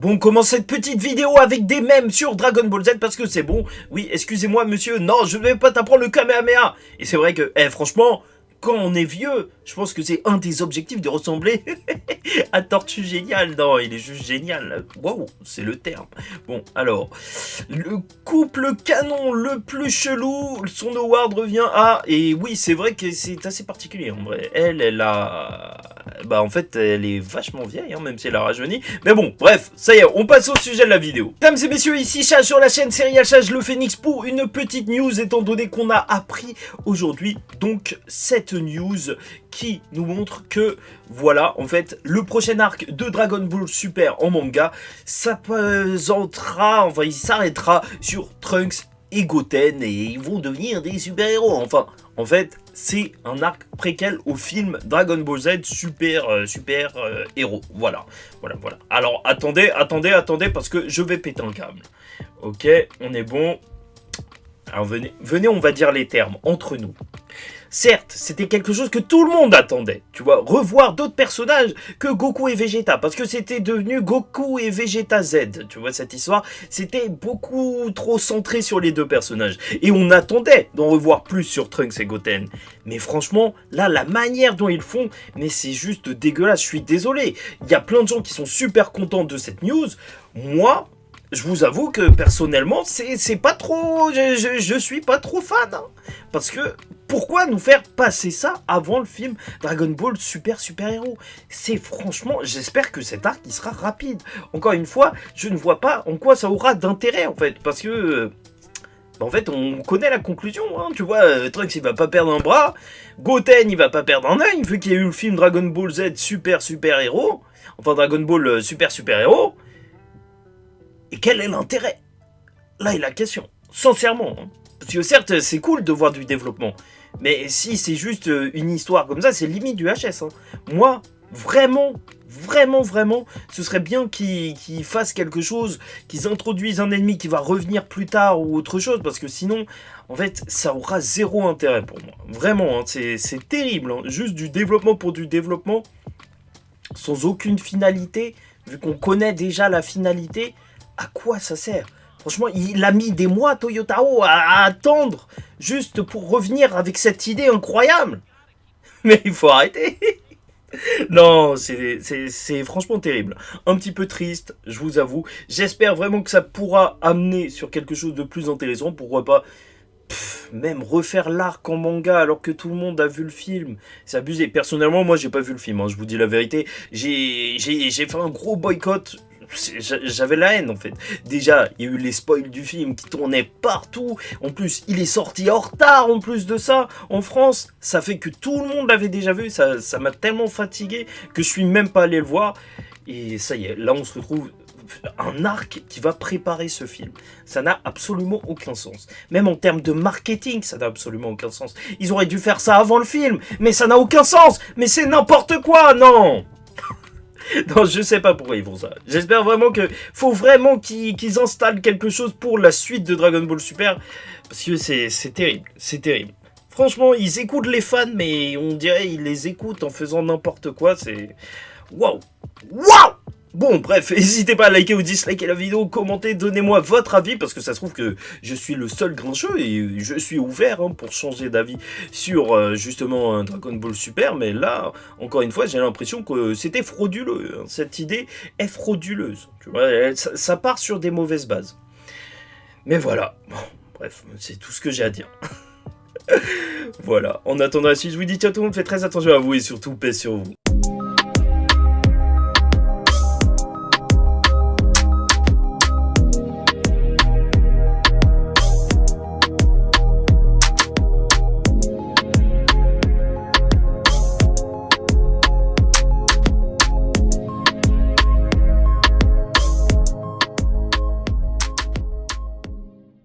Bon, on commence cette petite vidéo avec des mèmes sur Dragon Ball Z parce que c'est bon. Oui, excusez-moi monsieur, non, je ne vais pas t'apprendre le Kamehameha. Et c'est vrai que, franchement, quand on est vieux, je pense que c'est un des objectifs de ressembler à Tortue Génial. Non, il est juste génial. Waouh, c'est le terme. Bon, alors, le couple canon le plus chelou, son award revient à... Et oui, c'est vrai que c'est assez particulier en vrai. Elle a... Bah en fait, elle est vachement vieille, hein, même si elle a rajeuni. Mais bon, bref, ça y est, on passe au sujet de la vidéo. Mesdames et messieurs, ici Chage sur la chaîne Serial Chage le Phénix pour une petite news, étant donné qu'on a appris aujourd'hui, donc, cette news qui nous montre que, voilà, en fait, le prochain arc de Dragon Ball Super en manga, ça pesantera, enfin, il s'arrêtera sur Trunks et Goten, et ils vont devenir des super-héros, enfin... En fait, c'est un arc préquel au film Dragon Ball Z super héros. Voilà. Alors, attendez, parce que je vais péter un câble. Ok, on est bon. Alors, venez, on va dire les termes entre nous. Certes, c'était quelque chose que tout le monde attendait, tu vois, revoir d'autres personnages que Goku et Vegeta, parce que c'était devenu Goku et Vegeta Z, tu vois, cette histoire, c'était beaucoup trop centré sur les deux personnages, et on attendait d'en revoir plus sur Trunks et Goten, mais franchement, là, la manière dont ils font, mais c'est juste dégueulasse, je suis désolé, il y a plein de gens qui sont super contents de cette news, moi... Je vous avoue que personnellement, c'est pas trop... Je suis pas trop fan. Hein. Parce que pourquoi nous faire passer ça avant le film Dragon Ball Super Héros? C'est franchement... J'espère que cet arc il sera rapide. Encore une fois, je ne vois pas en quoi ça aura d'intérêt en fait. Parce que... en fait, on connaît la conclusion, hein, tu vois, Trunks il va pas perdre un bras, Goten il va pas perdre un œil, vu qu'il y a eu le film Dragon Ball Z Super Héros, enfin Dragon Ball Super Héros. Et quel est l'intérêt? Là est la question, sincèrement. Hein. Parce que certes, c'est cool de voir du développement. Mais si c'est juste une histoire comme ça, c'est limite du HS. Hein. Moi, vraiment, ce serait bien qu'ils fassent quelque chose, qu'ils introduisent un ennemi qui va revenir plus tard ou autre chose. Parce que sinon, en fait, ça aura zéro intérêt pour moi. Vraiment, hein, c'est terrible. Hein. Juste du développement pour du développement, sans aucune finalité, vu qu'on connaît déjà la finalité. À quoi ça sert? Franchement, il a mis des mois, Toyotaro, à attendre, juste pour revenir avec cette idée incroyable. Mais il faut arrêter. Non, c'est franchement terrible. Un petit peu triste, je vous avoue. J'espère vraiment que ça pourra amener sur quelque chose de plus intéressant. Pourquoi pas même refaire l'arc en manga alors que tout le monde a vu le film. C'est abusé. Personnellement, moi, j'ai pas vu le film. Hein, je vous dis la vérité. J'ai fait un gros boycott. J'avais la haine en fait. Déjà, il y a eu les spoils du film qui tournaient partout. En plus, il est sorti en retard en plus de ça. En France, ça fait que tout le monde l'avait déjà vu. Ça m'a tellement fatigué que je suis même pas allé le voir. Et ça y est, là on se retrouve un arc qui va préparer ce film. Ça n'a absolument aucun sens. Même en termes de marketing, ça n'a absolument aucun sens. Ils auraient dû faire ça avant le film, mais ça n'a aucun sens. Mais c'est n'importe quoi, non. Non, je sais pas pourquoi ils font ça. J'espère vraiment que... Faut vraiment qu'ils installent quelque chose pour la suite de Dragon Ball Super. Parce que c'est terrible. C'est terrible. Franchement, ils écoutent les fans, mais on dirait qu'ils les écoutent en faisant n'importe quoi. C'est... Waouh. Waouh. Bon, bref, n'hésitez pas à liker ou disliker la vidéo, commenter, donnez-moi votre avis, parce que ça se trouve que je suis le seul grincheux, et je suis ouvert hein, pour changer d'avis sur justement Dragon Ball Super, mais là, encore une fois, j'ai l'impression que c'était frauduleux, hein. Cette idée est frauduleuse, tu vois, ça part sur des mauvaises bases. Mais voilà, bon, bref, c'est tout ce que j'ai à dire. Voilà, en attendant la suite, je vous dis ciao tout le monde, faites très attention à vous, et surtout paix sur vous.